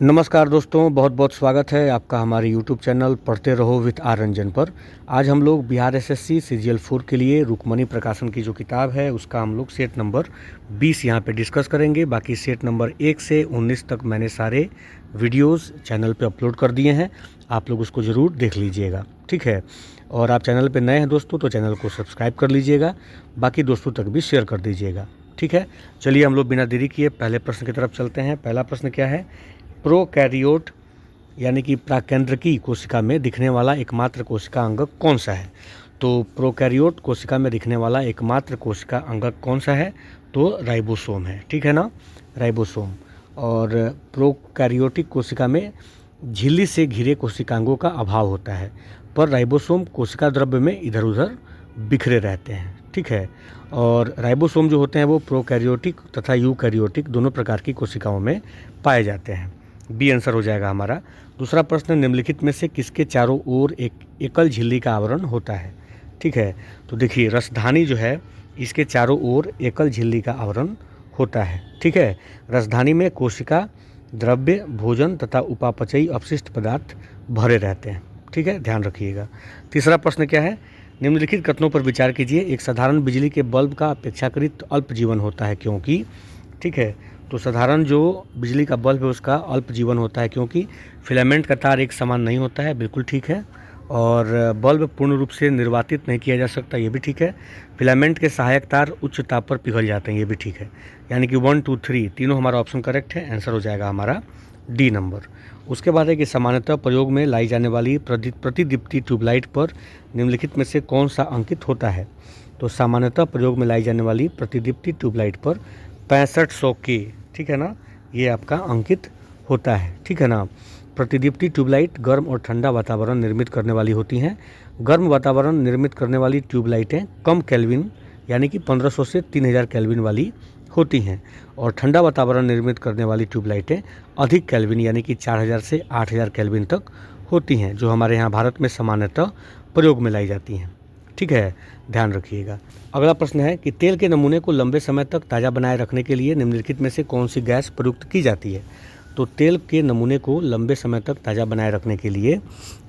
नमस्कार दोस्तों, बहुत बहुत स्वागत है आपका हमारे यूट्यूब चैनल पढ़ते रहो विद आर रंजन पर। आज हम लोग बिहार एसएससी सीजीएल 4 के लिए रुक्मणी प्रकाशन की जो किताब है उसका हम लोग सेट नंबर 20 यहाँ पे डिस्कस करेंगे। बाकी सेट नंबर 1 से 19 तक मैंने सारे वीडियोस चैनल पे अपलोड कर दिए हैं, आप लोग उसको ज़रूर देख लीजिएगा, ठीक है। और आप चैनल पर नए हैं दोस्तों तो चैनल को सब्सक्राइब कर लीजिएगा, बाकी दोस्तों तक भी शेयर कर दीजिएगा, ठीक है। चलिए हम लोग बिना देरी किए पहले प्रश्न की तरफ चलते हैं। पहला प्रश्न क्या है? प्रोकैरियोट यानी कि प्राकेंद्रकी कोशिका में दिखने वाला एकमात्र कोशिका अंगक कौन सा है? तो प्रोकैरियोट कोशिका में दिखने वाला एकमात्र कोशिका अंगक कौन सा है? तो राइबोसोम है, ठीक है ना, राइबोसोम। और प्रोकैरियोटिक कोशिका में झिल्ली से घिरे कोशिकांगों का अभाव होता है, पर राइबोसोम कोशिका द्रव्य में इधर उधर बिखरे रहते हैं, ठीक है। और राइबोसोम जो होते हैं वो प्रोकैरियोटिक तथा यूकैरियोटिक दोनों प्रकार की कोशिकाओं में पाए जाते हैं। बी आंसर हो जाएगा हमारा। दूसरा प्रश्न, निम्नलिखित में से किसके चारों ओर एक एकल झिल्ली का आवरण होता है? ठीक है, तो देखिए रसधानी जो है इसके चारों ओर एकल झिल्ली का आवरण होता है, ठीक है। रसधानी में कोशिका द्रव्य, भोजन तथा उपापचयी अपशिष्ट पदार्थ भरे रहते हैं, ठीक है, ध्यान रखिएगा। तीसरा प्रश्न क्या है? निम्नलिखित कथनों पर विचार कीजिए। एक साधारण बिजली के बल्ब का अपेक्षाकृत अल्प जीवन होता है क्योंकि, ठीक है, तो साधारण जो बिजली का बल्ब है उसका अल्प जीवन होता है क्योंकि फिलामेंट का तार एक समान नहीं होता है, बिल्कुल ठीक है। और बल्ब पूर्ण रूप से निर्वातित नहीं किया जा सकता, ये भी ठीक है। फिलामेंट के सहायक तार उच्च ताप पर पिघल जाते हैं, ये भी ठीक है। यानी कि 1, 2, 3 तीनों हमारा ऑप्शन करेक्ट है। आंसर हो जाएगा हमारा डी नंबर। उसके बाद है कि सामान्यतः प्रयोग में लाई जाने वाली प्रतिदीप्ति ट्यूबलाइट पर निम्नलिखित में से कौन सा अंकित होता है? तो सामान्यतः प्रयोग में लाई जाने वाली प्रतिदीप्ति ट्यूबलाइट पर 6500 के, ठीक है ना, ये आपका अंकित होता है, ठीक है ना। प्रतिदीप्ति ट्यूबलाइट गर्म और ठंडा वातावरण निर्मित करने वाली होती हैं। गर्म वातावरण निर्मित करने वाली ट्यूबलाइटें कम केल्विन यानी कि 1500 से 3000 केल्विन वाली होती हैं, और ठंडा वातावरण निर्मित करने वाली ट्यूबलाइटें अधिक केल्विन यानी कि 4000 से 8000 केल्विन तक होती हैं, जो हमारे यहाँ भारत में सामान्यतः प्रयोग में लाई जाती हैं, ठीक है, ध्यान रखिएगा। अगला प्रश्न है कि तेल के नमूने को लंबे समय तक ताज़ा बनाए रखने के लिए निम्नलिखित में से कौन सी गैस प्रयुक्त की जाती है? तो तेल के नमूने को लंबे समय तक ताज़ा बनाए रखने के लिए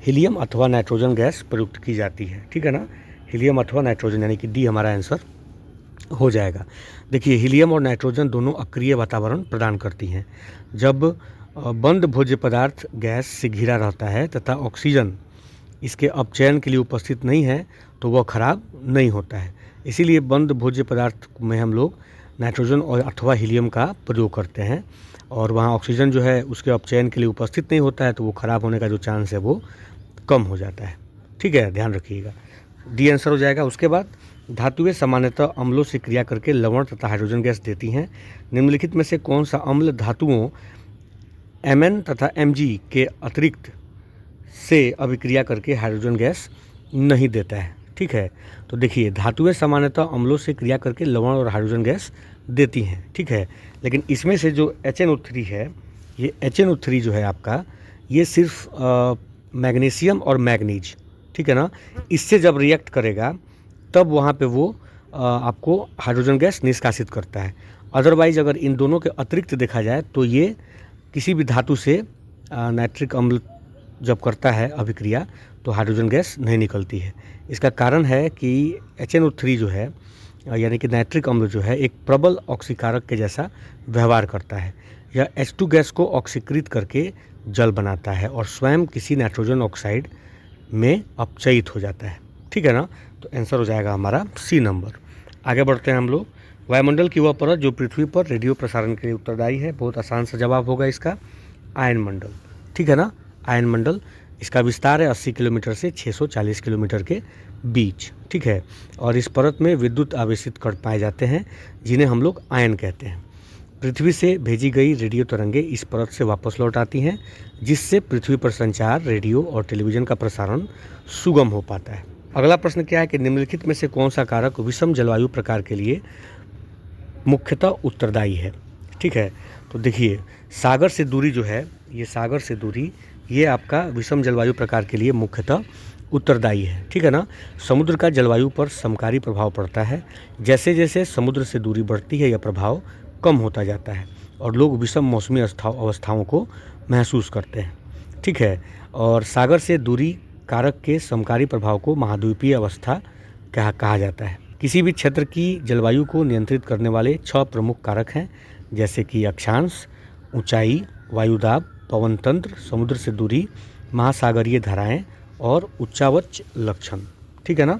हीलियम अथवा नाइट्रोजन गैस प्रयुक्त की जाती है, ठीक है ना। हीलियम अथवा नाइट्रोजन यानी कि डी हमारा आंसर हो जाएगा। देखिए हीलियम और नाइट्रोजन दोनों अक्रिय वातावरण प्रदान करती हैं। जब बंद भोज्य पदार्थ गैस से घिरा रहता है तथा ऑक्सीजन इसके अपचयन के लिए उपस्थित नहीं है तो वह खराब नहीं होता है। इसीलिए बंद भोज्य पदार्थ में हम लोग नाइट्रोजन और अथवा हीलियम का प्रयोग करते हैं, और वहाँ ऑक्सीजन जो है उसके अपचयन के लिए उपस्थित नहीं होता है तो वो खराब होने का जो चांस है वो कम हो जाता है, ठीक है, ध्यान रखिएगा। डी आंसर हो जाएगा। उसके बाद धातुएं सामान्यतः अम्लों से क्रिया करके लवण तथा हाइड्रोजन गैस देती हैं। निम्नलिखित में से कौन सा अम्ल धातुओं Mn तथा Mg के अतिरिक्त से अभिक्रिया करके हाइड्रोजन गैस नहीं देता है? ठीक है, तो देखिए धातुएं सामान्यतः अम्लों से क्रिया करके लवण और हाइड्रोजन गैस देती हैं, ठीक है, लेकिन इसमें से जो HNO3 है, ये HNO3 जो है आपका, ये सिर्फ मैग्नीशियम और मैग्नीज, ठीक है ना, इससे जब रिएक्ट करेगा तब वहाँ पे वो आपको हाइड्रोजन गैस निष्कासित करता है। अदरवाइज अगर इन दोनों के अतिरिक्त देखा जाए तो ये किसी भी धातु से नाइट्रिक अम्ल जब करता है अभिक्रिया तो हाइड्रोजन गैस नहीं निकलती है। इसका कारण है कि HNO3 जो है यानी कि नाइट्रिक अम्ल जो है एक प्रबल ऑक्सीकारक के जैसा व्यवहार करता है। यह H2 गैस को ऑक्सीकृत करके जल बनाता है और स्वयं किसी नाइट्रोजन ऑक्साइड में अपचयित हो जाता है, ठीक है ना। तो आंसर हो जाएगा हमारा सी नंबर। आगे बढ़ते हैं हम लोग। वायुमंडल की वह परत जो पृथ्वी पर रेडियो प्रसारण के लिए उत्तरदायी है, बहुत आसान सा जवाब होगा इसका, आयन मंडल, ठीक है ना। आयन मंडल, इसका विस्तार है 80 किलोमीटर से 640 किलोमीटर के बीच, ठीक है, और इस परत में विद्युत आवेशित कण पाए जाते हैं जिन्हें हम लोग आयन कहते हैं। पृथ्वी से भेजी गई रेडियो तरंगें इस परत से वापस लौट आती हैं, जिससे पृथ्वी पर संचार, रेडियो और टेलीविज़न का प्रसारण सुगम हो पाता है। अगला प्रश्न क्या है कि निम्नलिखित में से कौन सा कारक विषम जलवायु प्रकार के लिए मुख्यतः उत्तरदायी है? ठीक है, तो देखिए सागर से दूरी जो है, ये सागर से दूरी ये आपका विषम जलवायु प्रकार के लिए मुख्यतः उत्तरदायी है, ठीक है ना। समुद्र का जलवायु पर समकारी प्रभाव पड़ता है। जैसे जैसे समुद्र से दूरी बढ़ती है यह प्रभाव कम होता जाता है और लोग विषम मौसमी अवस्थाओं को महसूस करते हैं। ठीक है, और सागर से दूरी कारक के समकारी प्रभाव को महाद्वीपीय अवस्था कहा जाता है। किसी भी क्षेत्र की जलवायु को नियंत्रित करने वाले 6 प्रमुख कारक हैं, जैसे कि अक्षांश, ऊंचाई, वायुदाब, पवन तंत्र, समुद्र से दूरी, महासागरीय धाराएं और उच्चावच लक्षण। ठीक है ना।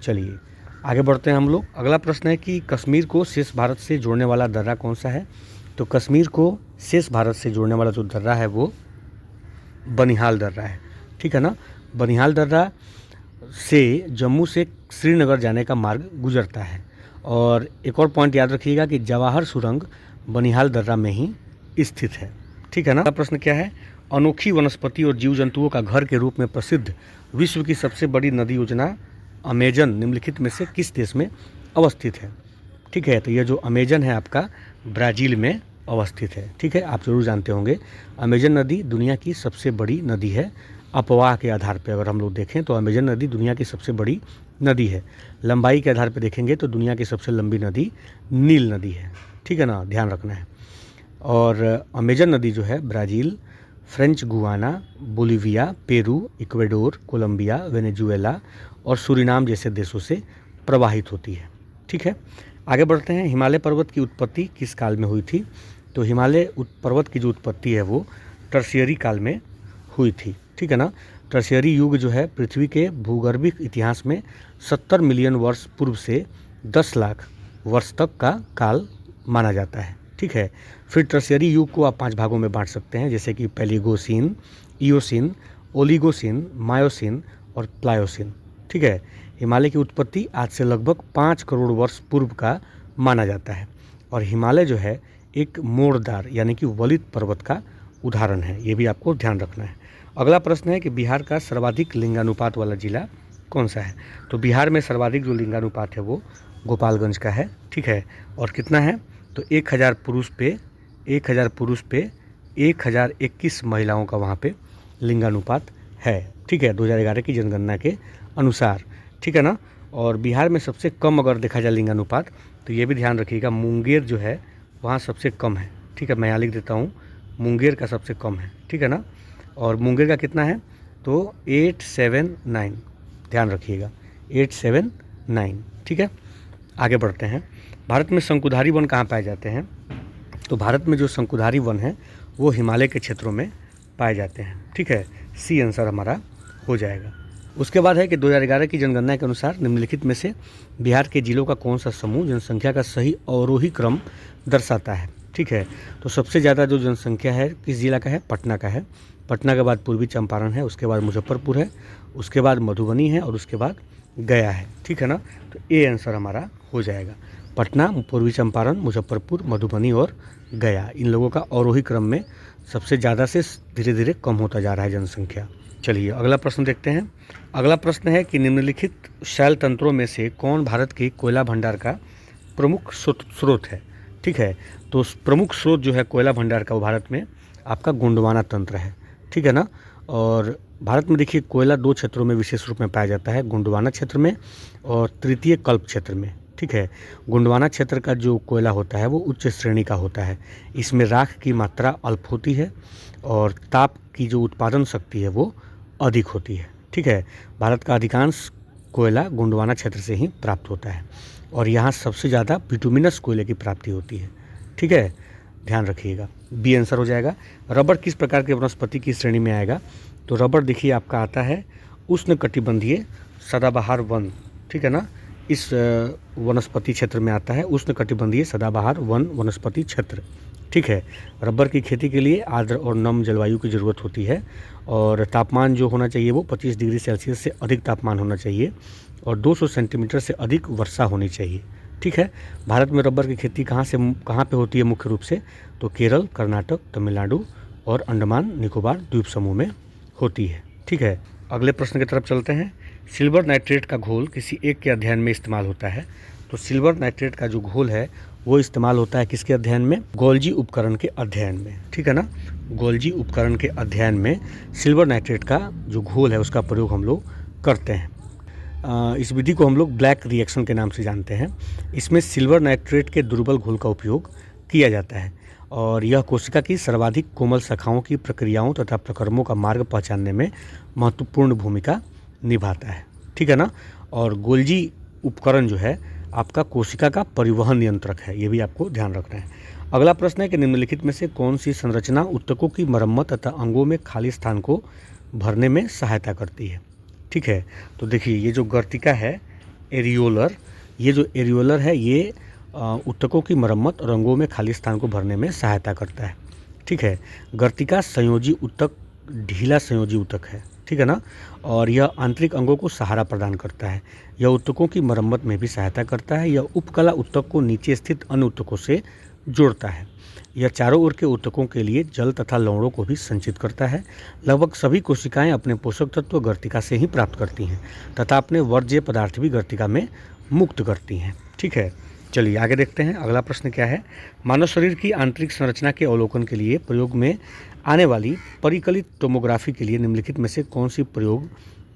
चलिए आगे बढ़ते हैं हम लोग। अगला प्रश्न है कि कश्मीर को शेष भारत से जोड़ने वाला दर्रा कौन सा है। तो कश्मीर को शेष भारत से जोड़ने वाला जो दर्रा है वो बनिहाल दर्रा है। ठीक है ना। बनिहाल दर्रा से जम्मू से श्रीनगर जाने का मार्ग गुजरता है। और एक और पॉइंट याद रखिएगा कि जवाहर सुरंग बनिहाल दर्रा में ही स्थित है। ठीक है ना। अगला प्रश्न क्या है, अनोखी वनस्पति और जीव जंतुओं का घर के रूप में प्रसिद्ध विश्व की सबसे बड़ी नदी योजना अमेजन निम्नलिखित में से किस देश में अवस्थित है। ठीक है, तो यह जो अमेजन है आपका ब्राज़ील में अवस्थित है। ठीक है, आप जरूर जानते होंगे अमेजन नदी दुनिया की सबसे बड़ी नदी है। अपवाह के आधार पर अगर हम लोग देखें तो अमेजन नदी दुनिया की सबसे बड़ी नदी है। लंबाई के आधार पर देखेंगे तो दुनिया की सबसे लंबी नदी नील नदी है। ठीक है ना, ध्यान रखना है। और अमेजन नदी जो है Brazil, French Guiana, Bolivia, Peru, Ecuador, Colombia, Venezuela और सूरीनाम जैसे देशों से प्रवाहित होती है। ठीक है, आगे बढ़ते हैं। हिमालय पर्वत की उत्पत्ति किस काल में हुई थी। तो हिमालय पर्वत की जो उत्पत्ति है वो टर्शियरी काल में हुई थी। ठीक है ना। टर्शियरी युग जो है पृथ्वी के भूगर्भिक इतिहास में 70 मिलियन वर्ष पूर्व से 10 लाख वर्ष तक का काल माना जाता है। ठीक है, फिर टर्शियरी युग को आप 5 भागों में बांट सकते हैं, जैसे कि पैलियोगोसीन, इयोसीन, ओलिगोसीन, मायोसीन और प्लायोसीन। ठीक है, हिमालय की उत्पत्ति आज से लगभग 5 करोड़ वर्ष पूर्व का माना जाता है। और हिमालय जो है एक मोड़दार यानी कि वलित पर्वत का उदाहरण है, ये भी आपको ध्यान रखना है। अगला प्रश्न है कि बिहार का सर्वाधिक लिंगानुपात वाला जिला कौन सा है। तो बिहार में सर्वाधिक जो लिंगानुपात है वो गोपालगंज का है। ठीक है, और कितना है तो 1000 पुरुष पे 1021 महिलाओं का वहाँ पे लिंगानुपात है। ठीक है, 2011 की जनगणना के अनुसार। ठीक है ना। और बिहार में सबसे कम अगर देखा जाए लिंगानुपात तो ये भी ध्यान रखिएगा, मुंगेर जो है वहाँ सबसे कम है। ठीक है, मैं यहाँ लिख देता हूँ, मुंगेर का सबसे कम है। ठीक है ना। और मुंगेर का कितना है तो 879, ध्यान रखिएगा 879। ठीक है, आगे बढ़ते हैं। भारत में शंकुधारी वन कहाँ पाए जाते हैं। तो भारत में जो शंकुधारी वन है वो हिमालय के क्षेत्रों में पाए जाते हैं। ठीक है, सी आंसर हमारा हो जाएगा। उसके बाद है कि 2011 की जनगणना के अनुसार निम्नलिखित में से बिहार के जिलों का कौन सा समूह जनसंख्या का सही अवरोही क्रम दर्शाता है। ठीक है, तो सबसे ज़्यादा जो जनसंख्या है किस जिला का है, पटना का है। पटना के बाद पूर्वी चंपारण है, उसके बाद मुजफ्फरपुर है, उसके बाद मधुबनी है और उसके बाद गया है। ठीक है ना, तो ए आंसर हमारा हो जाएगा। पटना, पूर्वी चंपारण, मुजफ्फरपुर, मधुबनी और गया, इन लोगों का अवरोही क्रम में सबसे ज़्यादा से धीरे धीरे कम होता जा रहा है जनसंख्या। चलिए अगला प्रश्न देखते हैं। अगला प्रश्न है कि निम्नलिखित शैल तंत्रों में से कौन भारत के कोयला भंडार का प्रमुख स्रोत है। ठीक है, तो प्रमुख स्रोत जो है कोयला भंडार का वो भारत में आपका गोंडवाना तंत्र है। ठीक है ना। और भारत में देखिए कोयला 2 क्षेत्रों में विशेष रूप में पाया जाता है, गोंडवाना क्षेत्र में और तृतीय कल्प क्षेत्र में। ठीक है, गोंडवाना क्षेत्र का जो कोयला होता है वो उच्च श्रेणी का होता है। इसमें राख की मात्रा अल्प होती है और ताप की जो उत्पादन शक्ति है वो अधिक होती है। ठीक है, भारत का अधिकांश कोयला गोंडवाना क्षेत्र से ही प्राप्त होता है और यहाँ सबसे ज़्यादा बिटुमिनस कोयले की प्राप्ति होती है। ठीक है, ध्यान रखिएगा, बी आंसर हो जाएगा। रबड़ किस प्रकार के वनस्पति की श्रेणी में आएगा। तो रबड़ देखिए आपका आता है उष्णकटिबंधीय सदाबहार वन। ठीक है ना, इस वनस्पति क्षेत्र में आता है उष्णकटिबंधीय सदाबहार वन वनस्पति क्षेत्र। ठीक है, रबर की खेती के लिए आर्द्र और नम जलवायु की ज़रूरत होती है और तापमान जो होना चाहिए वो 25 डिग्री सेल्सियस से अधिक तापमान होना चाहिए और 200 सेंटीमीटर से अधिक वर्षा होनी चाहिए। ठीक है, भारत में रबर की खेती कहाँ पे होती है मुख्य रूप से। तो केरल, कर्नाटक, तमिलनाडु और अंडमान निकोबार द्वीप समूह में होती है। ठीक है, अगले प्रश्न की तरफ चलते हैं। सिल्वर नाइट्रेट का घोल किसी एक के अध्ययन में इस्तेमाल होता है। तो सिल्वर नाइट्रेट का जो घोल है वो इस्तेमाल होता है किसके अध्ययन में, गोल्जी उपकरण के अध्ययन में। ठीक है ना, गोल्जी उपकरण के अध्ययन में सिल्वर नाइट्रेट का जो घोल है उसका प्रयोग हम लोग करते हैं। इस विधि को हम लोग ब्लैक रिएक्शन के नाम से जानते हैं। इसमें सिल्वर नाइट्रेट के दुर्बल घोल का उपयोग किया जाता है और यह कोशिका की सर्वाधिक कोमल शाखाओं की प्रक्रियाओं तथा प्रक्रमों का मार्ग पहचानने में महत्वपूर्ण भूमिका निभाता है, ठीक है ना। और गोल्जी उपकरण जो है आपका कोशिका का परिवहन नियंत्रक है, ये भी आपको ध्यान रखना है। अगला प्रश्न है कि निम्नलिखित में से कौन सी संरचना ऊतकों की मरम्मत तथा अंगों में खाली स्थान को भरने में सहायता करती है, ठीक है। तो देखिए ये जो गर्तिका है एरियोलर, ये जो एरियोलर है ये ऊतकों की मरम्मत और अंगों में खाली स्थान को भरने में सहायता करता है, ठीक है। गर्तिका संयोजी ऊतक ढीला संयोजी ऊतक है, ठीक है ना। और यह आंतरिक अंगों को सहारा प्रदान करता है। यह ऊतकों की मरम्मत में भी सहायता करता है। यह उपकला ऊतक को नीचे स्थित अन्य ऊतकों से जोड़ता है। यह चारों ओर के ऊतकों के लिए जल तथा लवणों को भी संचित करता है। लगभग सभी कोशिकाएं अपने पोषक तत्व गर्तिका से ही प्राप्त करती हैं तथा अपने वर्ज्य पदार्थ भी गर्तिका में मुक्त करती हैं, ठीक है। चलिए आगे देखते हैं। अगला प्रश्न क्या है, मानव शरीर की आंतरिक संरचना के अवलोकन के लिए प्रयोग में आने वाली परिकलित टोमोग्राफी के लिए निम्नलिखित में से कौन सी प्रयोग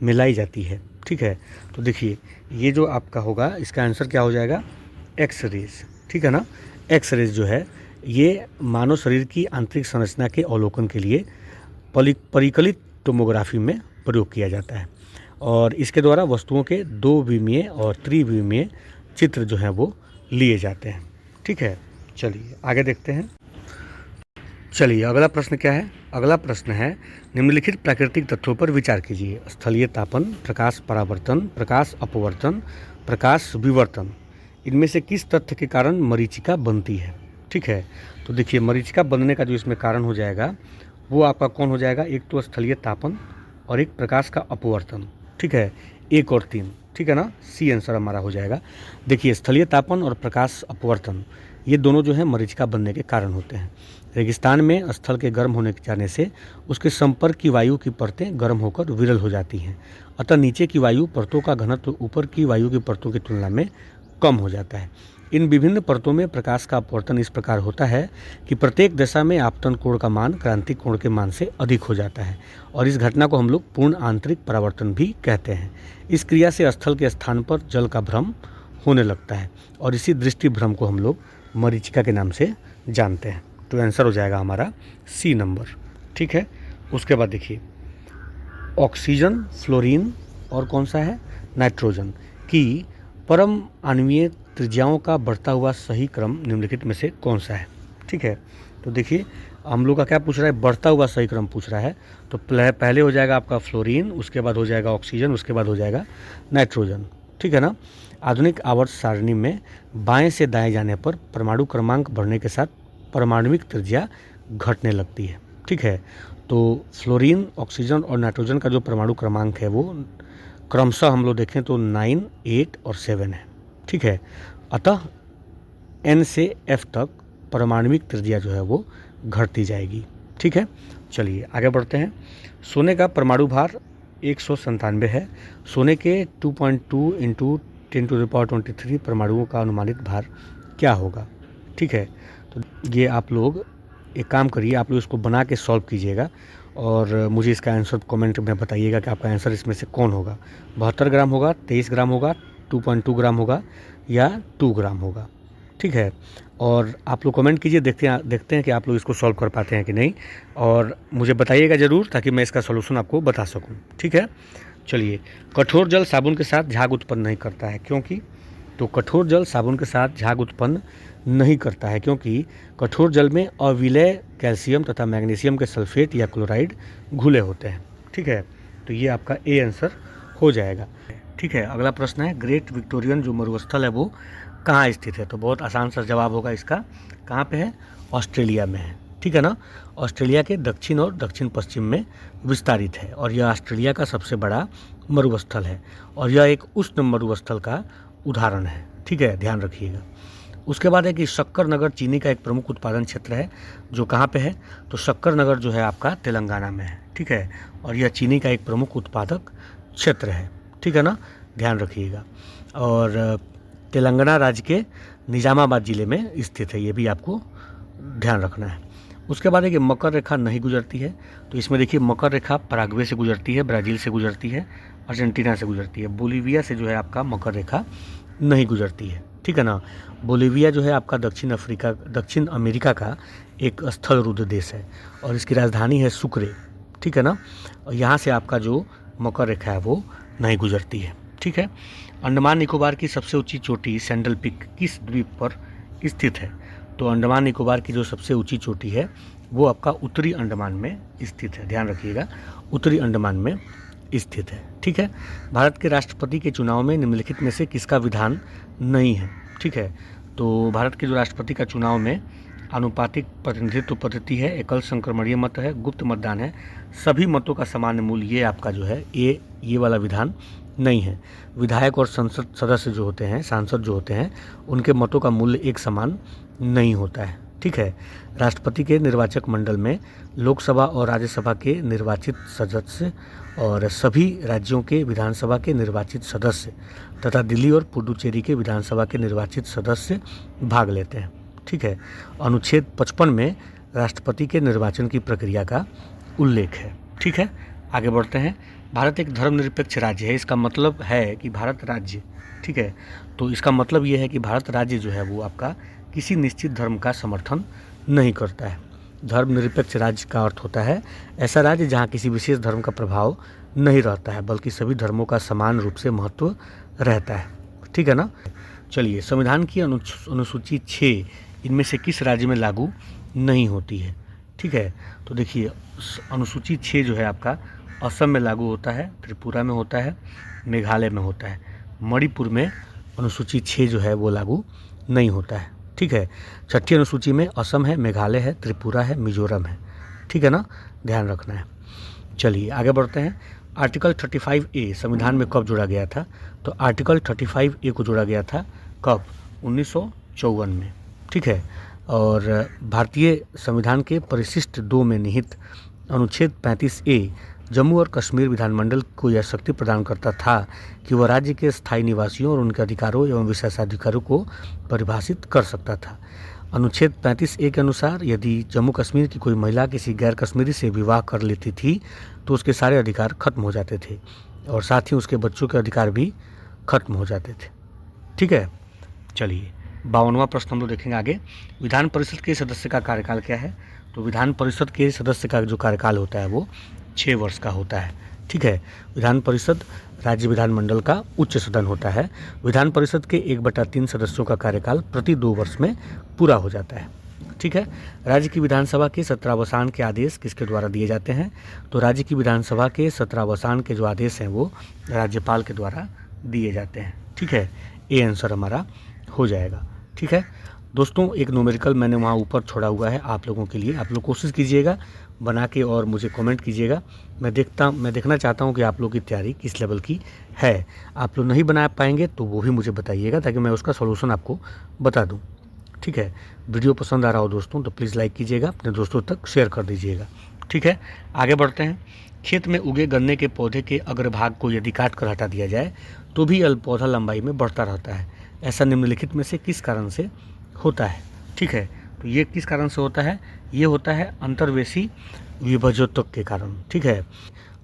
मिलाई जाती है, ठीक है। तो देखिए ये जो आपका होगा इसका आंसर क्या हो जाएगा, एक्सरेज, ठीक है ना। एक्सरेज जो है ये मानव शरीर की आंतरिक संरचना के अवलोकन के लिए परिकलित टोमोग्राफी में प्रयोग किया जाता है और इसके द्वारा वस्तुओं के 2 विमीय और त्रिविमीय चित्र जो हैं वो लिए जाते हैं, ठीक है। चलिए आगे देखते हैं। चलिए अगला प्रश्न क्या है, अगला प्रश्न है निम्नलिखित प्राकृतिक तत्वों पर विचार कीजिए। स्थलीय तापन, प्रकाश परावर्तन, प्रकाश अपवर्तन, प्रकाश विवर्तन, इनमें से किस तथ्य के कारण मरीचिका बनती है, ठीक है। तो देखिए मरीचिका बनने का जो इसमें कारण हो जाएगा वो आपका कौन हो जाएगा, एक तो स्थलीय तापन और एक प्रकाश का अपवर्तन, ठीक है। 1 और 3, ठीक है ना, सी आंसर हमारा हो जाएगा। देखिए स्थलीय तापन और प्रकाश अपवर्तन ये दोनों जो है मरीचिका बनने के कारण होते हैं। रेगिस्तान में स्थल के गर्म होने जाने से उसके संपर्क की वायु की परतें गर्म होकर विरल हो जाती हैं, अतः नीचे की वायु परतों का घनत्व ऊपर की वायु की परतों की तुलना में कम हो जाता है। इन विभिन्न परतों में प्रकाश का अपवर्तन इस प्रकार होता है कि प्रत्येक दशा में आपतन कोण का मान क्रांतिक कोण के मान से अधिक हो जाता है और इस घटना को हम लोग पूर्ण आंतरिक परावर्तन भी कहते हैं। इस क्रिया से स्थल के स्थान पर जल का भ्रम होने लगता है और इसी दृष्टि भ्रम को हम लोग मरीचिका के नाम से जानते हैं। तो आंसर हो जाएगा हमारा सी नंबर, ठीक है। उसके बाद देखिए ऑक्सीजन, फ्लोरीन और कौन सा है, नाइट्रोजन की परम आणवीय त्रिज्याओं का बढ़ता हुआ सही क्रम निम्नलिखित में से कौन सा है, ठीक है। तो देखिए हम लोग का क्या पूछ रहा है, बढ़ता हुआ सही क्रम पूछ रहा है। तो पहले हो जाएगा आपका फ्लोरीन, उसके बाद हो जाएगा ऑक्सीजन, उसके बाद हो जाएगा नाइट्रोजन, ठीक है ना। आधुनिक आवर्त सारणी में बाएं से दाएं जाने पर परमाणु क्रमांक बढ़ने के साथ परमाणुविक त्रिज्या घटने लगती है, ठीक है। तो फ्लोरीन, ऑक्सीजन और नाइट्रोजन का जो परमाणु क्रमांक है वो क्रमशः हम लोग देखें तो 9, 8 और 7 है, ठीक है। अतः N से F तक परमाणुविक त्रिज्या जो है वो घटती जाएगी, ठीक है। चलिए आगे बढ़ते हैं। सोने का परमाणु भार 197 है। सोने के 2.2 × 10⁻23 परमाणुओं का अनुमानित भार क्या होगा, ठीक है। तो ये आप लोग एक काम करिए, आप लोग इसको बना के सॉल्व कीजिएगा और मुझे इसका आंसर कमेंट में बताइएगा कि आपका आंसर इसमें से कौन होगा। 72 ग्राम होगा, 23 ग्राम होगा, 2.2 ग्राम होगा या 2 ग्राम होगा, ठीक है। और आप लोग कमेंट कीजिए, देखते हैं कि आप लोग इसको सॉल्व कर पाते हैं कि नहीं और मुझे बताइएगा ज़रूर ताकि मैं इसका सॉल्यूशन आपको बता सकूं, ठीक है। चलिए कठोर जल साबुन के साथ झाग उत्पन्न नहीं करता है, क्योंकि तो कठोर जल साबुन के साथ झाग उत्पन्न नहीं करता है क्योंकि कठोर जल में अविलय कैल्शियम तथा मैग्नीशियम के सल्फेट या क्लोराइड घुले होते हैं, ठीक है। तो ये आपका ए आंसर हो जाएगा, ठीक है। अगला प्रश्न है ग्रेट विक्टोरियन जो मरुस्थल है वो कहाँ स्थित है। तो बहुत आसान सा जवाब होगा इसका, कहाँ पे है, ऑस्ट्रेलिया में है, ठीक है ना। ऑस्ट्रेलिया के दक्षिण और दक्षिण पश्चिम में विस्तारित है और यह ऑस्ट्रेलिया का सबसे बड़ा मरुस्थल है और यह एक उष्ण मरुस्थल का उदाहरण है, ठीक है, ध्यान रखिएगा। उसके बाद है कि शक्कर नगर चीनी का एक प्रमुख उत्पादन क्षेत्र है जो कहाँ पे है, तो शक्कर नगर जो है आपका तेलंगाना में है, ठीक है, और यह चीनी का एक प्रमुख उत्पादक क्षेत्र है, ठीक है ना, ध्यान रखिएगा। और तेलंगाना राज्य के निजामाबाद ज़िले में स्थित है, ये भी आपको ध्यान रखना है। उसके बाद है कि मकर रेखा नहीं गुजरती है। तो इसमें देखिए मकर रेखा पराग्वे से गुजरती है, ब्राज़ील से गुजरती है, अर्जेंटीना से गुजरती है, बोलीविया से जो है आपका मकर रेखा नहीं गुजरती है, ठीक है ना। बोलीविया जो है आपका दक्षिण अमेरिका का एक स्थल रुद्र देश है और इसकी राजधानी है सुक्रे, ठीक है ना। और यहाँ से आपका जो मकर रेखा है वो नहीं गुजरती है, ठीक है। अंडमान निकोबार की सबसे ऊंची चोटी सैंडल पीक किस द्वीप पर स्थित है? तो अंडमान निकोबार की जो सबसे ऊंची चोटी है वो आपका उत्तरी अंडमान में स्थित है, ध्यान रखिएगा, उत्तरी अंडमान में स्थित है, ठीक है। भारत के राष्ट्रपति के चुनाव में निम्नलिखित में से किसका विधान नहीं है? ठीक है, तो भारत के जो राष्ट्रपति का चुनाव में आनुपातिक प्रतिनिधित्व पद्धति है, एकल संक्रमणीय मत है, गुप्त मतदान है, सभी मतों का सामान्य मूल्य, ये आपका जो है ये वाला विधान नहीं है। विधायक और संसद सदस्य जो होते हैं, सांसद जो होते हैं, उनके मतों का मूल्य एक समान नहीं होता है, ठीक है। राष्ट्रपति के निर्वाचक मंडल में लोकसभा और राज्यसभा के निर्वाचित सदस्य और सभी राज्यों के विधानसभा के निर्वाचित सदस्य तथा दिल्ली और पुडुचेरी के विधानसभा के निर्वाचित सदस्य भाग लेते हैं, ठीक है। अनुच्छेद 55 में राष्ट्रपति के निर्वाचन की प्रक्रिया का उल्लेख है, ठीक है। आगे बढ़ते हैं। भारत एक धर्मनिरपेक्ष राज्य है, इसका मतलब है कि भारत राज्य, ठीक है, तो इसका मतलब ये है कि भारत राज्य जो है वो आपका किसी निश्चित धर्म का समर्थन नहीं करता है। धर्मनिरपेक्ष राज्य का अर्थ होता है ऐसा राज्य जहाँ किसी विशेष धर्म का प्रभाव नहीं रहता है बल्कि सभी धर्मों का समान रूप से महत्व रहता है, ठीक है ना। चलिए, संविधान की अनुसूची 6 इनमें से किस राज्य में लागू नहीं होती है? ठीक है, तो देखिए अनुसूची 6 जो है आपका असम में लागू होता है, त्रिपुरा में होता है, मेघालय में होता है, मणिपुर में अनुसूची 6 जो है वो लागू नहीं होता है, ठीक है। छठी अनुसूची में असम है, मेघालय है, त्रिपुरा है, मिजोरम है, ठीक है ना, ध्यान रखना है। चलिए आगे बढ़ते हैं। आर्टिकल 35A संविधान में कब जोड़ा गया था? तो आर्टिकल 35A को जोड़ा गया था कब? 1954 में, ठीक है। और भारतीय संविधान के परिशिष्ट 2 में निहित अनुच्छेद 35A जम्मू और कश्मीर विधानमंडल को यह शक्ति प्रदान करता था कि वह राज्य के स्थायी निवासियों और उनके अधिकारों एवं विशेषाधिकारों को परिभाषित कर सकता था। अनुच्छेद 35A के अनुसार यदि जम्मू कश्मीर की कोई महिला किसी गैर कश्मीरी से विवाह कर लेती थी तो उसके सारे अधिकार खत्म हो जाते थे और साथ ही उसके बच्चों के अधिकार भी खत्म हो जाते थे, ठीक है। चलिए 52वां प्रश्न हम लोग देखेंगे आगे। विधान परिषद के सदस्य का कार्यकाल क्या है? तो विधान परिषद के सदस्य का जो कार्यकाल होता है वो 6 वर्ष का होता है, ठीक है। विधान परिषद राज्य विधानमंडल का उच्च सदन होता है। विधान परिषद के 1/3 सदस्यों का कार्यकाल प्रति 2 वर्ष में पूरा हो जाता है, ठीक है। राज्य की विधानसभा के सत्रावसान के आदेश किसके द्वारा दिए जाते हैं? तो राज्य की विधानसभा के सत्रावसान के जो आदेश हैं वो राज्यपाल के द्वारा दिए जाते हैं, ठीक है। ए आंसर हमारा हो जाएगा, ठीक है। दोस्तों एक न्यूमेरिकल मैंने वहाँ ऊपर छोड़ा हुआ है आप लोगों के लिए, आप लोग कोशिश कीजिएगा बना के और मुझे कमेंट कीजिएगा। मैं देखना चाहता हूँ कि आप लोग की तैयारी किस लेवल की है। आप लोग नहीं बना पाएंगे तो वो भी मुझे बताइएगा ताकि मैं उसका सॉल्यूशन आपको बता दूँ, ठीक है। वीडियो पसंद आ रहा हो दोस्तों तो प्लीज़ लाइक कीजिएगा, अपने दोस्तों तक शेयर कर दीजिएगा, ठीक है। आगे बढ़ते हैं। खेत में उगे गन्ने के पौधे के अग्रभाग को यदि काट कर हटा दिया जाए तो भी पौधा लंबाई में बढ़ता रहता है। ऐसा निम्नलिखित में से किस कारण से होता है? ठीक है, तो ये किस कारण से होता है? ये होता है अंतर्वेशी विभज्योतक के कारण, ठीक है।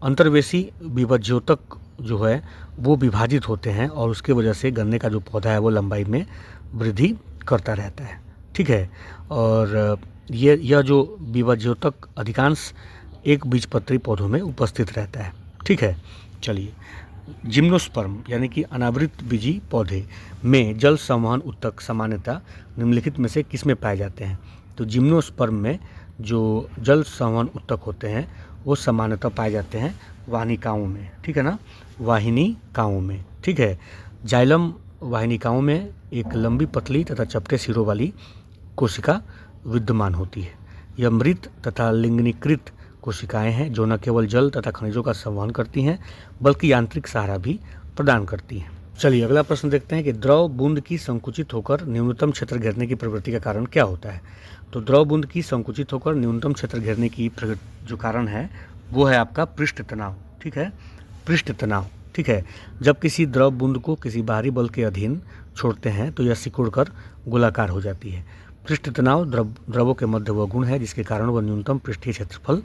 अंतर्वेशी विभज्योतक जो है वो विभाजित होते हैं और उसके वजह से गन्ने का जो पौधा है वो लंबाई में वृद्धि करता रहता है, ठीक है। और यह जो विभज्योतक अधिकांश एक बीजपत्री पौधों में उपस्थित रहता है, ठीक है। चलिए, जिम्नोस्पर्म यानी कि अनावृत बीजी पौधे में जल संवहन ऊतक सामान्यतः निम्नलिखित में से किस में पाए जाते हैं? तो जिम्नोस्पर्म में जो जल संवहन ऊतक होते हैं वो सामान्यतः पाए जाते हैं वाहिनिकाओं में, ठीक है ना, वाहिनिकाओं में, ठीक है। जाइलम वाहिनिकाओं में एक लंबी पतली तथा चपटे सिरों वाली कोशिका विद्यमान होती है। यह मृत तथा लिंगनीकृत कोशिकाएं हैं जो न केवल जल तथा खनिजों का संवहन करती हैं बल्कि यांत्रिक सहारा भी प्रदान करती हैं। चलिए अगला प्रश्न देखते हैं कि द्रव बूंद की संकुचित होकर न्यूनतम क्षेत्र घेरने की प्रवृत्ति का कारण क्या होता है? तो द्रव बूंद की संकुचित होकर न्यूनतम क्षेत्र घेरने की जो कारण है वो है आपका पृष्ठ तनाव, ठीक है, पृष्ठ तनाव, ठीक है। जब किसी द्रव बूंद को किसी बाहरी बल के अधीन छोड़ते हैं तो यह सिकुड़कर गोलाकार हो जाती है। पृष्ठ तनाव द्रवों के मध्य वह गुण है जिसके कारण वह न्यूनतम पृष्ठीय क्षेत्रफल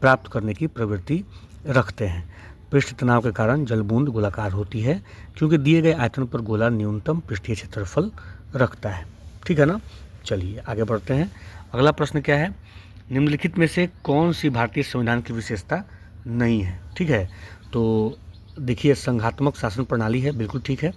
प्राप्त करने की प्रवृत्ति रखते हैं। पृष्ठ तनाव के कारण जल बूंद गोलाकार होती है क्योंकि दिए गए आयतन पर गोला न्यूनतम पृष्ठीय क्षेत्रफल रखता है, ठीक है ना। चलिए आगे बढ़ते हैं। अगला प्रश्न क्या है, निम्नलिखित में से कौन सी भारतीय संविधान की विशेषता नहीं है। ठीक है, तो देखिए, संघात्मक शासन प्रणाली है, बिल्कुल ठीक है।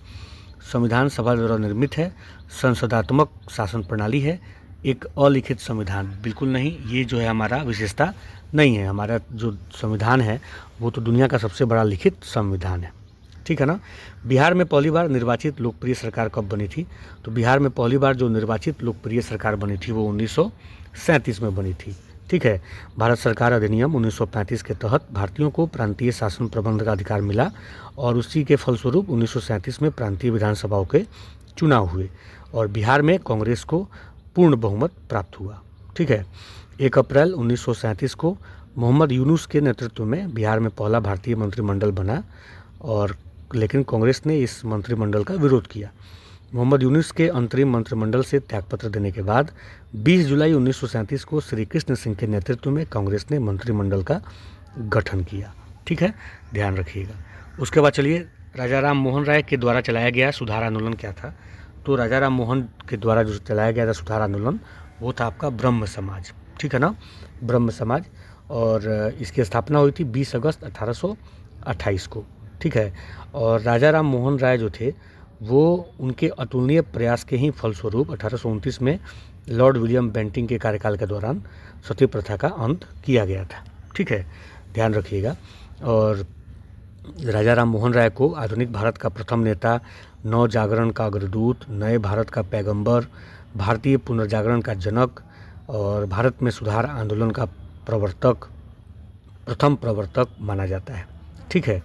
संविधान सभा द्वारा निर्मित है। संसदात्मक शासन प्रणाली है। एक अलिखित संविधान, बिल्कुल नहीं, ये जो है हमारा विशेषता नहीं है। हमारा जो संविधान है वो तो दुनिया का सबसे बड़ा लिखित संविधान है। ठीक है ना। बिहार में पहली बार निर्वाचित लोकप्रिय सरकार कब बनी थी? तो बिहार में पहली बार जो निर्वाचित लोकप्रिय सरकार बनी थी वो 1937 में बनी थी। ठीक है। भारत सरकार अधिनियम 1935 के तहत भारतीयों को प्रांतीय शासन प्रबंध का अधिकार मिला और उसी के फलस्वरूप 1937 में प्रांतीय विधानसभाओं के चुनाव हुए और बिहार में कांग्रेस को पूर्ण बहुमत प्राप्त हुआ। ठीक है। 1 अप्रैल 1937 को मोहम्मद यूनुस के नेतृत्व में बिहार में पहला भारतीय मंत्रिमंडल बना और लेकिन कांग्रेस ने इस मंत्रिमंडल का विरोध किया। मोहम्मद यूनुस के अंतरिम मंत्रिमंडल से त्यागपत्र देने के बाद 20 जुलाई 1937 को श्री कृष्ण सिंह के नेतृत्व में कांग्रेस ने मंत्रिमंडल का गठन किया। ठीक है, ध्यान रखिएगा। उसके बाद चलिए, राजा राम मोहन राय के द्वारा चलाया गया सुधार आंदोलन क्या था? तो राजा राम मोहन के द्वारा जो चलाया गया था सुधार आंदोलन वो था आपका ब्रह्म समाज। ठीक है ना, ब्रह्म समाज। और इसकी स्थापना हुई थी 20 अगस्त 1828 को। ठीक है। और राजा राम मोहन राय जो थे वो उनके अतुलनीय प्रयास के ही फलस्वरूप 1829 में लॉर्ड विलियम बेंटिंग के कार्यकाल के दौरान सती प्रथा का अंत किया गया था। ठीक है, ध्यान रखिएगा। और राजा राम मोहन राय को आधुनिक भारत का प्रथम नेता, नव जागरण का अग्रदूत, नए भारत का पैगंबर, भारतीय पुनर्जागरण का जनक और भारत में सुधार आंदोलन का प्रथम प्रवर्तक माना जाता है। ठीक है।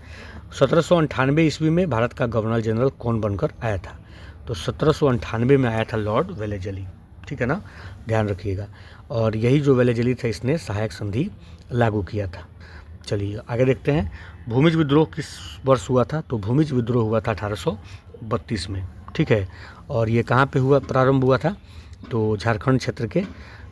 1798 ईस्वी में भारत का गवर्नर जनरल कौन बनकर आया था? तो 1798 में आया था लॉर्ड वेलेजली। ठीक है ना, ध्यान रखिएगा। और यही जो वेलेजली था इसने सहायक संधि लागू किया था। चलिए आगे देखते हैं। भूमिज विद्रोह किस वर्ष हुआ था? तो भूमिज विद्रोह हुआ था 1832 में। ठीक है। और ये कहाँ पे हुआ, प्रारंभ हुआ था? तो झारखंड क्षेत्र के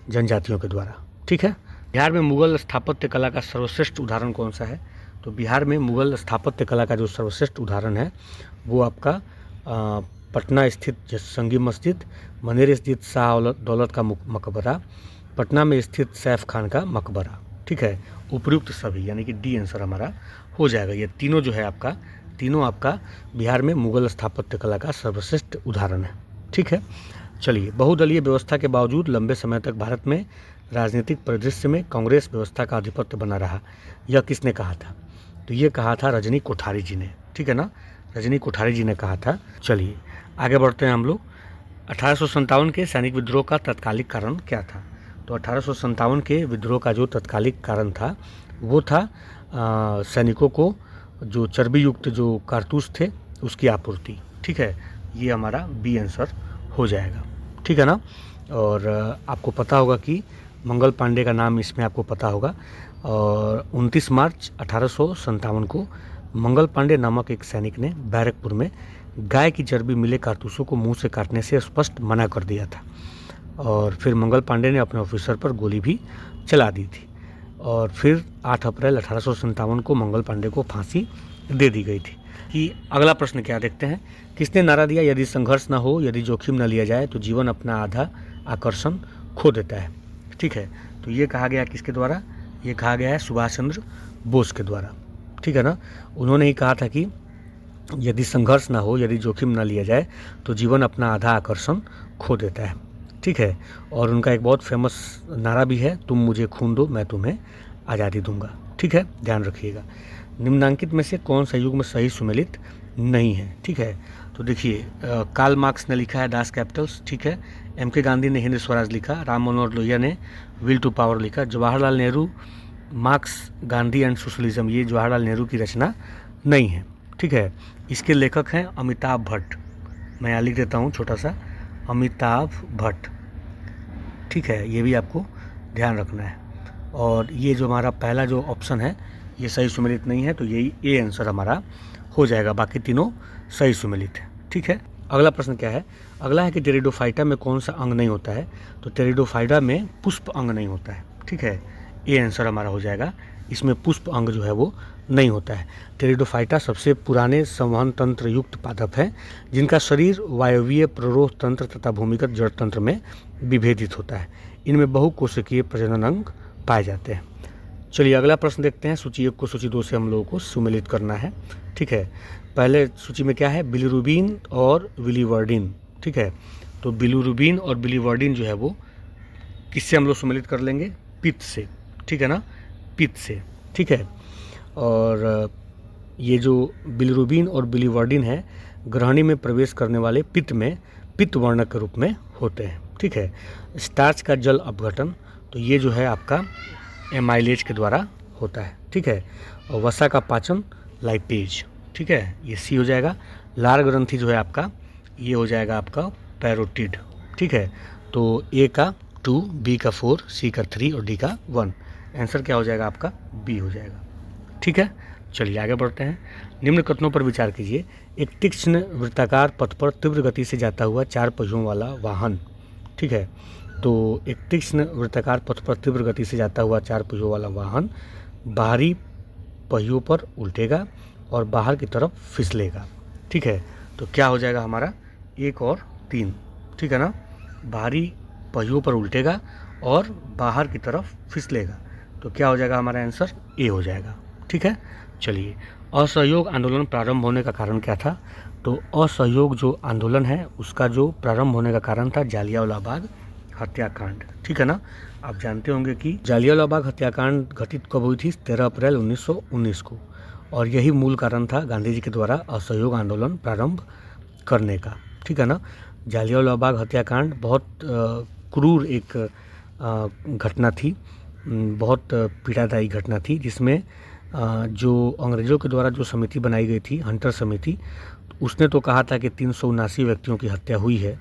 जनजातियों के द्वारा। ठीक है। बिहार में मुगल स्थापत्य कला का सर्वश्रेष्ठ उदाहरण कौन सा है? तो बिहार में मुगल स्थापत्य कला का जो सर्वश्रेष्ठ उदाहरण है वो आपका पटना स्थित संगी मस्जिद, मनेर स्थित शाह दौलत का मकबरा, पटना में स्थित सैफ खान का मकबरा। ठीक है, उपयुक्त सभी, यानी कि डी आंसर हमारा हो जाएगा। ये तीनों जो है आपका, तीनों आपका बिहार में मुगल स्थापत्य कला का सर्वश्रेष्ठ उदाहरण है। ठीक है। चलिए, बहुदलीय व्यवस्था के बावजूद लंबे समय तक भारत में राजनीतिक परिदृश्य में कांग्रेस व्यवस्था का आधिपत्य बना रहा, यह किसने कहा था? तो ये कहा था रजनी कोठारी जी ने। ठीक है ना, रजनी कोठारी जी ने कहा था। चलिए आगे बढ़ते हैं हम लोग। 1857 के सैनिक विद्रोह का तत्कालिक कारण क्या था? तो 1857 के विद्रोह का जो तत्कालिक कारण था वो था सैनिकों को जो चर्बी युक्त जो कारतूस थे उसकी आपूर्ति। ठीक है, ये हमारा बी आंसर हो जाएगा। ठीक है ना। और आपको पता होगा कि मंगल पांडे का नाम इसमें आपको पता होगा। और 29 मार्च 1857 को मंगल पांडे नामक एक सैनिक ने बैरकपुर में गाय की चर्बी मिले कारतूसों को मुंह से काटने से स्पष्ट मना कर दिया था। और फिर मंगल पांडे ने अपने ऑफिसर पर गोली भी चला दी थी। और फिर 8 अप्रैल 1857 को मंगल पांडे को फांसी दे दी गई थी। कि अगला प्रश्न क्या देखते हैं। किसने नारा दिया, यदि संघर्ष ना हो, यदि जोखिम न लिया जाए तो जीवन अपना आधा आकर्षण खो देता है? ठीक है, तो ये कहा गया किसके द्वारा? ये कहा गया है सुभाष चंद्र बोस के द्वारा। ठीक है ना। उन्होंने ही कहा था कि यदि संघर्ष ना हो, यदि जोखिम ना लिया जाए तो जीवन अपना आधा आकर्षण खो देता है। ठीक है। और उनका एक बहुत फेमस नारा भी है, तुम मुझे खून दो मैं तुम्हें आज़ादी दूंगा। ठीक है, ध्यान रखिएगा। निम्नांकित में से कौन सा युग्म सही सुमेलित नहीं है? ठीक है, तो देखिए, कार्ल मार्क्स ने लिखा है दास कैपिटल्स। ठीक है। एम.के. गांधी ने हिंद स्वराज लिखा, राम मनोहर लोहिया ने विल टू पावर लिखा, Jawaharlal Nehru marks Gandhi and socialism, ये जवाहरलाल नेहरू की रचना नहीं है। ठीक है। इसके लेखक हैं अमिताभ भट्ट। मैं यहाँ लिख देता हूँ छोटा सा, अमिताभ भट्ट। ठीक है, ये भी आपको ध्यान रखना है। और ये जो हमारा पहला जो ऑप्शन है ये सही सुमेलित नहीं है, तो यही ए आंसर हमारा हो जाएगा। बाकी तीनों सही सुमेलित है। ठीक है। अगला प्रश्न क्या है? अगला है कि टेरिडोफाइटा में कौन सा अंग नहीं होता है? तो टेरिडोफाइटा में पुष्प अंग नहीं होता है। ठीक है, ए आंसर हमारा हो जाएगा इसमें पुष्प अंग जो है वो नहीं होता है। टेरिडोफाइटा सबसे पुराने संवहन तंत्र युक्त पादप हैं जिनका शरीर वायवीय प्ररोह तंत्र तथा भूमिगत जड़ तंत्र में विभेदित होता है। इनमें बहुकोशिकीय प्रजनन अंग पाए जाते हैं। चलिए अगला प्रश्न देखते हैं। सूची 1 को सूची 2 से हम लोगों को सुमेलित करना है। ठीक है, पहले सूची में क्या है, बिलिरुबिन और बिलीवर्डिन। ठीक है, तो बिलिरुबिन और बिलीवर्डिन जो है वो किससे हम लोग सुमेलित कर लेंगे, पित्त से। ठीक है ना, पित्त से। ठीक है, और ये जो बिलिरुबिन और बिलीवर्डिन है ग्रहणी में प्रवेश करने वाले पित्त में पित्त वर्णक के रूप में होते हैं। ठीक है, स्टार्च का जल अपघटन तो ये जो है आपका एमाइलेज के द्वारा होता है। ठीक है, और वसा का पाचन लाइपेज। ठीक है, ये सी हो जाएगा। लार ग्रंथि जो है आपका ये हो जाएगा आपका पैरोटिड। ठीक है, तो ए का 2, बी का 4, सी का 3 और डी का 1। आंसर क्या हो जाएगा आपका, बी हो जाएगा। ठीक है, चलिए आगे बढ़ते हैं। निम्न कथनों पर विचार कीजिए। एक तीक्ष्ण वृत्ताकार पथ पर तीव्र गति से जाता हुआ 4 पहियों वाला वाहन। ठीक है, तो एक तीक्ष्ण वृत्ताकार पथ पर तीव्र गति से जाता हुआ 4 पहियों वाला वाहन बाहरी पहियों पर उल्टेगा और बाहर की तरफ फिसलेगा। ठीक है, तो क्या हो जाएगा हमारा 1 और 3। ठीक है ना, बाहरी पहियों पर उल्टेगा और बाहर की तरफ फिसलेगा, तो क्या हो जाएगा हमारा आंसर, ए हो जाएगा। ठीक है, चलिए असहयोग आंदोलन प्रारंभ होने का कारण क्या था। तो असहयोग जो आंदोलन है उसका जो प्रारंभ होने का कारण था जालियांवाला बाग हत्याकांड। ठीक है ना, आप जानते होंगे कि जालियांवाला बाग हत्याकांड घटित कब हुई थी, 13 अप्रैल 1919 को, और यही मूल कारण था गांधी जी के द्वारा असहयोग आंदोलन प्रारंभ करने का। ठीक है ना, जालियांवाला बाग हत्याकांड बहुत क्रूर एक घटना थी, बहुत पीड़ादायी घटना थी, जिसमें जो अंग्रेज़ों के द्वारा जो समिति बनाई गई थी, हंटर समिति, उसने तो कहा था कि 379 व्यक्तियों की हत्या हुई है,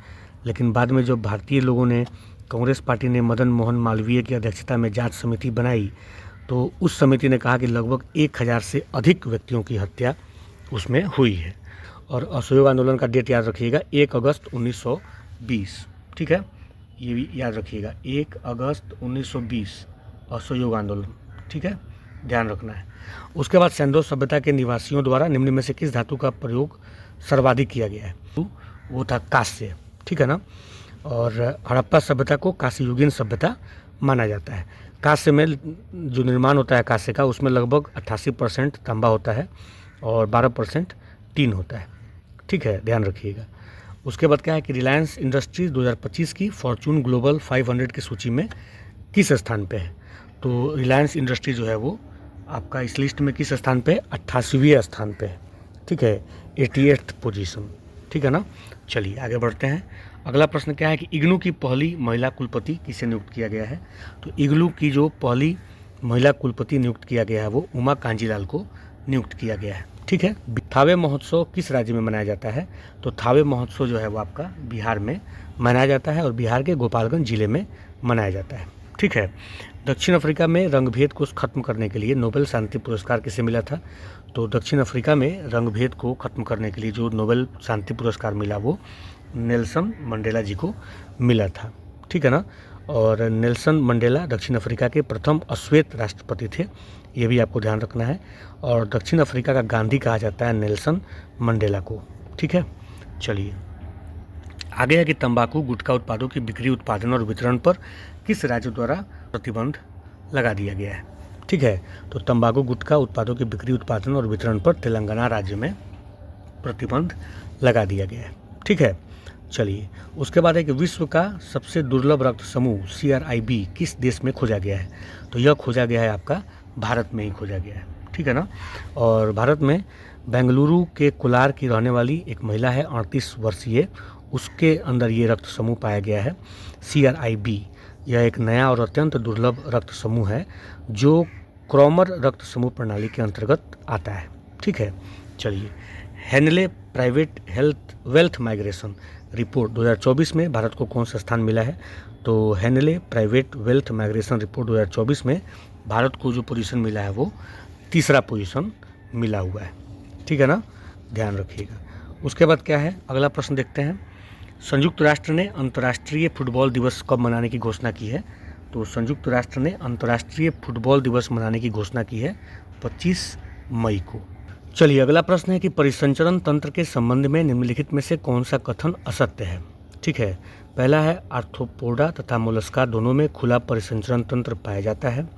लेकिन बाद में जब भारतीय लोगों ने, कांग्रेस पार्टी ने मदन मोहन मालवीय की अध्यक्षता में जांच समिति बनाई तो उस समिति ने कहा कि लगभग 1000 से अधिक व्यक्तियों की हत्या उसमें हुई है। और असहयोग आंदोलन का डेट याद रखिएगा, 1 अगस्त 1920। ठीक है, ये भी याद रखिएगा, 1 अगस्त 1920 असहयोग आंदोलन। ठीक है, ध्यान रखना है। उसके बाद सैंडो सभ्यता के निवासियों द्वारा निम्न में से किस धातु का प्रयोग सर्वाधिक किया गया है, वो था कांस्य। ठीक है ना, और हड़प्पा सभ्यता को कांस्ययुगीन सभ्यता माना जाता है। कांस्य में जो निर्माण होता है कांस्य का, उसमें लगभग 88% तांबा होता है और 12% टीन होता है। ठीक है, ध्यान रखिएगा। उसके बाद क्या है कि रिलायंस इंडस्ट्रीज 2025 की फॉर्चून ग्लोबल 500 की सूची में किस स्थान पे है। तो रिलायंस इंडस्ट्री जो है वो आपका इस लिस्ट में किस स्थान पे, 88वें स्थान पे है। ठीक है, 88th पोजीशन। ठीक है ना, चलिए आगे बढ़ते हैं। अगला प्रश्न क्या है कि इग्नू की पहली महिला कुलपति किसे नियुक्त किया गया है। तो इग्नू की जो पहली महिला कुलपति नियुक्त किया गया है वो उमा कांजीलाल को नियुक्त किया गया है। ठीक है, थावे महोत्सव किस राज्य में मनाया जाता है। तो थावे महोत्सव जो है वो आपका बिहार में मनाया जाता है और बिहार के गोपालगंज जिले में मनाया जाता है। ठीक है, दक्षिण अफ्रीका में रंगभेद को खत्म करने के लिए नोबेल शांति पुरस्कार किसे मिला था। तो दक्षिण अफ्रीका में रंगभेद को खत्म करने के लिए जो नोबेल शांति पुरस्कार मिला वो नेल्सन मंडेला जी को मिला था। ठीक है ना, और नेल्सन मंडेला दक्षिण अफ्रीका के प्रथम अश्वेत राष्ट्रपति थे, ये भी आपको ध्यान रखना है। और दक्षिण अफ्रीका का गांधी कहा जाता है नेल्सन मंडेला को। ठीक है, चलिए आगे है कि तंबाकू गुटखा उत्पादों की बिक्री, उत्पादन और वितरण पर किस राज्य द्वारा प्रतिबंध लगा दिया गया है। ठीक है, तो तंबाकू गुटखा उत्पादों की बिक्री, उत्पादन और वितरण पर तेलंगाना राज्य में प्रतिबंध लगा दिया गया है। ठीक है, चलिए उसके बाद है कि विश्व का सबसे दुर्लभ रक्त समूह CRIB किस देश में खोजा गया है। तो यह खोजा गया है आपका भारत में ही खोजा गया है। ठीक है ना, और भारत में बेंगलुरु के कोलार की रहने वाली एक महिला है 38 वर्षीय, उसके अंदर ये रक्त समूह पाया गया है CRIB। यह एक नया और अत्यंत दुर्लभ रक्त समूह है जो क्रॉमर रक्त समूह प्रणाली के अंतर्गत आता है। ठीक है, चलिए Henley private health wealth migration report 2024 में भारत को कौन सा स्थान मिला है। तो Henley private wealth migration report 2024 में भारत को जो पोजीशन मिला है वो 3रा पोजीशन मिला हुआ है। ठीक है ना, ध्यान रखिएगा। उसके बाद क्या है, अगला प्रश्न देखते हैं। संयुक्त राष्ट्र ने अंतर्राष्ट्रीय फुटबॉल दिवस कब मनाने की घोषणा की है। तो संयुक्त राष्ट्र ने अंतर्राष्ट्रीय फुटबॉल दिवस मनाने की घोषणा की है 25 मई को। चलिए अगला प्रश्न है कि परिसंचरण तंत्र के संबंध में निम्नलिखित में से कौन सा कथन असत्य है। ठीक है, पहला है आर्थ्रोपोडा तथा मोलस्का दोनों में खुला परिसंचरण तंत्र पाया जाता है,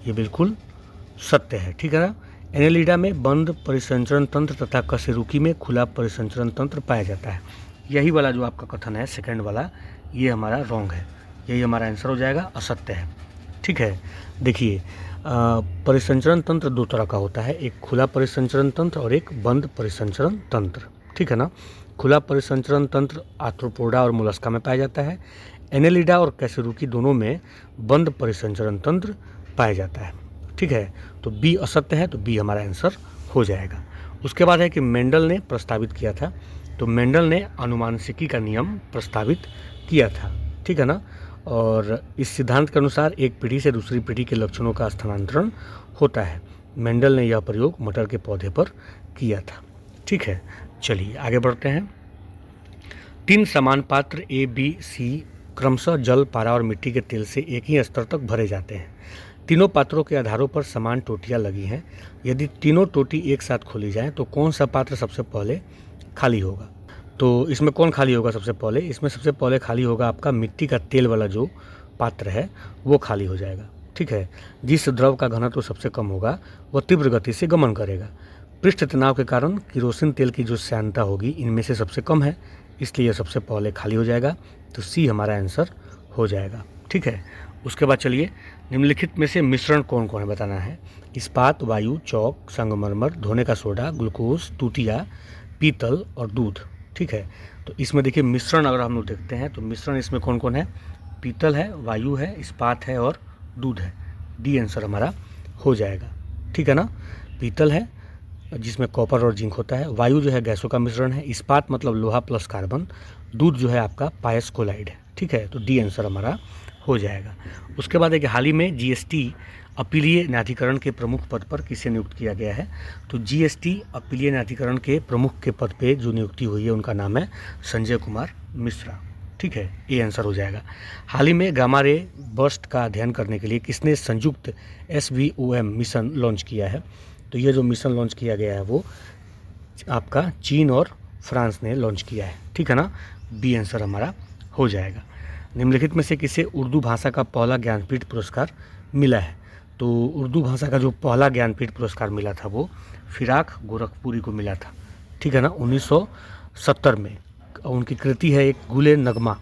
ये बिल्कुल सत्य है। ठीक है ना। एनेलिडा में बंद परिसंचरण तंत्र तथा कशेरुकी में खुला परिसंचरण तंत्र पाया जाता है। यही वाला जो आपका कथन है सेकंड वाला, ये हमारा रॉन्ग है, यही हमारा आंसर हो जाएगा, असत्य है। ठीक है, देखिए परिसंचरण तंत्र दो तरह का होता है, एक खुला परिसंचरण तंत्र और एक बंद परिसंचरण तंत्र। ठीक है ना। खुला परिसंचरण तंत्र आर्थ्रोपोडा और मोलस्का में पाया जाता है। एनेलिडा और कशेरुकी दोनों में बंद परिसंचरण तंत्र पाया जाता है। ठीक है, तो बी असत्य है, तो बी हमारा आंसर हो जाएगा। उसके बाद है कि मेंडल ने प्रस्तावित किया था, तो मेंडल ने अनुमानसिकी का नियम प्रस्तावित किया था। ठीक है ना। और इस सिद्धांत के अनुसार एक पीढ़ी से दूसरी पीढ़ी के लक्षणों का स्थानांतरण होता है। मेंडल ने यह प्रयोग मटर के पौधे पर किया था। ठीक है, चलिए आगे बढ़ते हैं। 3 समान पात्र ए बी सी क्रमशः जल, पारा और मिट्टी के तेल से एक ही स्तर तक भरे जाते हैं। तीनों पात्रों के आधारों पर समान टोटियां लगी हैं। यदि तीनों टोटी एक साथ खोली जाएं तो कौन सा पात्र सबसे पहले खाली होगा। तो इसमें कौन खाली होगा सबसे पहले, इसमें सबसे पहले खाली होगा आपका मिट्टी का तेल वाला जो पात्र है वो खाली हो जाएगा। ठीक है, जिस द्रव का घनत्व सबसे कम होगा वह तीव्र गति से गमन करेगा। पृष्ठ तनाव के कारण केरोसिन तेल की जो श्यानता होगी इनमें से सबसे कम है, इसलिए यह सबसे पहले खाली हो जाएगा, तो सी हमारा आंसर हो जाएगा। ठीक है, उसके बाद चलिए निम्नलिखित में से मिश्रण कौन कौन है बताना है। इस्पात, वायु, चौक, संगमरमर, धोने का सोडा, ग्लूकोज, तूतिया, पीतल और दूध। ठीक है, तो इसमें देखिए मिश्रण अगर हम लोग देखते हैं तो मिश्रण इसमें कौन कौन है, पीतल है, वायु है, इस्पात है और दूध है। डी आंसर हमारा हो जाएगा। ठीक है ना। पीतल है जिसमें कॉपर और जिंक होता है, वायु जो है गैसों का मिश्रण है, इस्पात मतलब लोहा प्लस कार्बन, दूध जो है आपका पायस क्लोराइड है। ठीक है, तो डी आंसर हमारा हो जाएगा। उसके बाद एक हाल ही में जीएसटी अपीलीय न्यायाधिकरण के प्रमुख पद पर किसे नियुक्त किया गया है। तो जीएसटी अपीलीय न्यायाधिकरण के प्रमुख के पद पे जो नियुक्ति हुई है उनका नाम है संजय कुमार मिश्रा। ठीक है, ये आंसर हो जाएगा। हाल ही में गामा रे बर्स्ट का अध्ययन करने के लिए किसने संयुक्त SVOM मिशन लॉन्च किया है। तो ये जो मिशन लॉन्च किया गया है वो आपका चीन और फ्रांस ने लॉन्च किया है। ठीक है ना, बी आंसर हमारा हो जाएगा। निम्नलिखित में से किसे उर्दू भाषा का पहला ज्ञानपीठ पुरस्कार मिला है। तो उर्दू भाषा का जो पहला ज्ञानपीठ पुरस्कार मिला था वो फिराक गोरखपुरी को मिला था। ठीक है ना, 1970 में। उनकी कृति है एक गुले नगमा,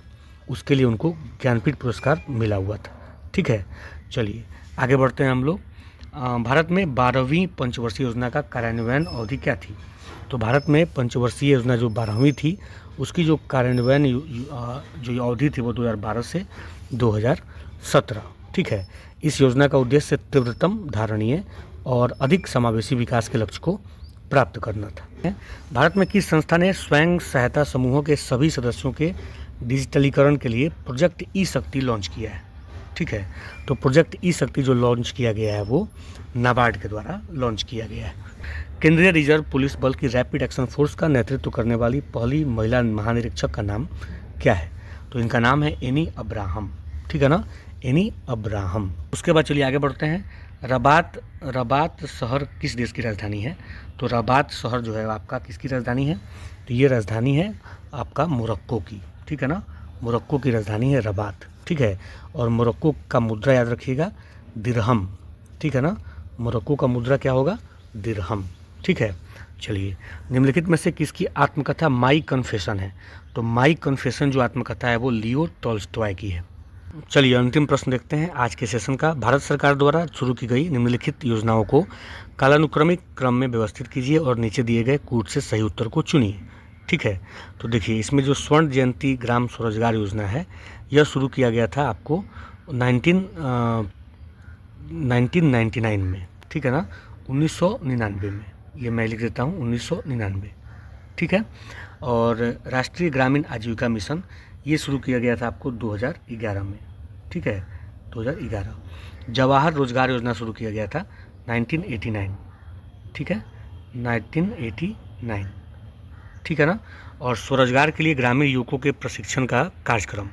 उसके लिए उनको ज्ञानपीठ पुरस्कार मिला हुआ था। ठीक है, चलिए आगे बढ़ते हैं हम लोग। भारत में 12वीं पंचवर्षीय योजना का कार्यान्वयन अवधि क्या थी। तो भारत में पंचवर्षीय योजना जो 12वीं थी उसकी जो कार्यान्वयन जो अवधि थी वो 2012 से 2017। ठीक है, इस योजना का उद्देश्य तीव्रतम, धारणीय और अधिक समावेशी विकास के लक्ष्य को प्राप्त करना था। भारत में किस संस्था ने स्वयं सहायता समूहों के सभी सदस्यों के डिजिटलीकरण के लिए प्रोजेक्ट ई शक्ति लॉन्च किया है। ठीक है, तो प्रोजेक्ट ई शक्ति जो लॉन्च किया गया है वो नाबार्ड के द्वारा लॉन्च किया गया है। केंद्रीय रिजर्व पुलिस बल की रैपिड एक्शन फोर्स का नेतृत्व करने वाली पहली महिला महानिरीक्षक का नाम क्या है। तो इनका नाम है एनी अब्राहम। ठीक है ना, एनी अब्राहम। उसके बाद चलिए आगे बढ़ते हैं। रबात शहर किस देश की राजधानी है। तो रबात शहर जो है आपका किसकी राजधानी है। तो ये राजधानी है आपका मोरक्को की। ठीक है ना, मोरक्को की राजधानी है रबात। ठीक है, और मोरक्को का मुद्रा याद रखिएगा दिरहम। ठीक है ना, मोरक्को का मुद्रा क्या होगा, दिरहम। ठीक है, चलिए निम्नलिखित में से किसकी आत्मकथा माई कन्फेशन है। तो माई कन्फेशन जो आत्मकथा है वो लियो टॉल्स्टॉय की है। चलिए अंतिम प्रश्न देखते हैं आज के सेशन का। भारत सरकार द्वारा शुरू की गई निम्नलिखित योजनाओं को कालानुक्रमिक क्रम में व्यवस्थित कीजिए और नीचे दिए गए कूट से सही उत्तर को चुनिए। ठीक है, तो देखिए इसमें जो स्वर्ण जयंती ग्राम स्वरोजगार योजना है यह शुरू किया गया था आपको 1999 में। ठीक है ना, 1999 में, ये मैं लिख देता हूँ 1999। ठीक है, और राष्ट्रीय ग्रामीण आजीविका मिशन ये शुरू किया गया था आपको 2011 में। ठीक है, 2011। जवाहर रोजगार योजना शुरू किया गया था 1989। ठीक है, 1989। ठीक है ना, और स्वरोजगार के लिए ग्रामीण युवकों के प्रशिक्षण का कार्यक्रम,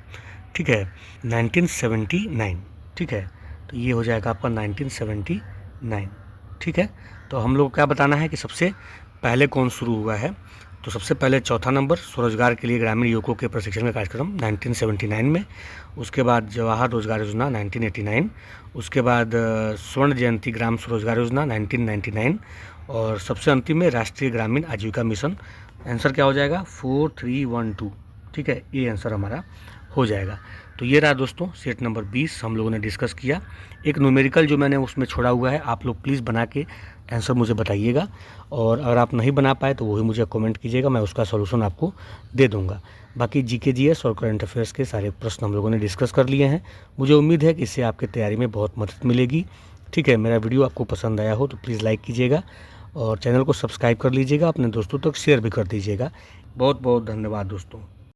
ठीक है, 1979। ठीक है। तो ये हो जाएगा आपका 1979। ठीक है। तो हम लोग क्या बताना है कि सबसे पहले कौन शुरू हुआ है। तो सबसे पहले चौथा नंबर स्वरोजगार के लिए ग्रामीण युवकों के प्रशिक्षण का कार्यक्रम 1979 में। उसके बाद जवाहर रोजगार योजना 1989। उसके बाद स्वर्ण जयंती ग्राम स्वरोजगार योजना 1999। और सबसे अंतिम में राष्ट्रीय ग्रामीण आजीविका मिशन। आंसर क्या हो जाएगा 4312। ठीक है, ये आंसर हमारा हो जाएगा। तो ये रहा दोस्तों सेट नंबर 20 हम लोगों ने डिस्कस किया। एक न्यूमेरिकल जो मैंने उसमें छोड़ा हुआ है, आप लोग प्लीज़ बना के आंसर मुझे बताइएगा, और अगर आप नहीं बना पाए तो वही मुझे कमेंट कीजिएगा, मैं उसका सॉल्यूशन आपको दे दूंगा। बाकी जीके जीएस और करंट अफेयर्स के सारे प्रश्न हम लोगों ने डिस्कस कर लिए हैं। मुझे उम्मीद है कि इससे आपकी तैयारी में बहुत मदद मिलेगी। ठीक है, मेरा वीडियो आपको पसंद आया हो तो प्लीज़ लाइक कीजिएगा और चैनल को सब्सक्राइब कर लीजिएगा, अपने दोस्तों तक शेयर भी कर दीजिएगा। बहुत बहुत धन्यवाद दोस्तों।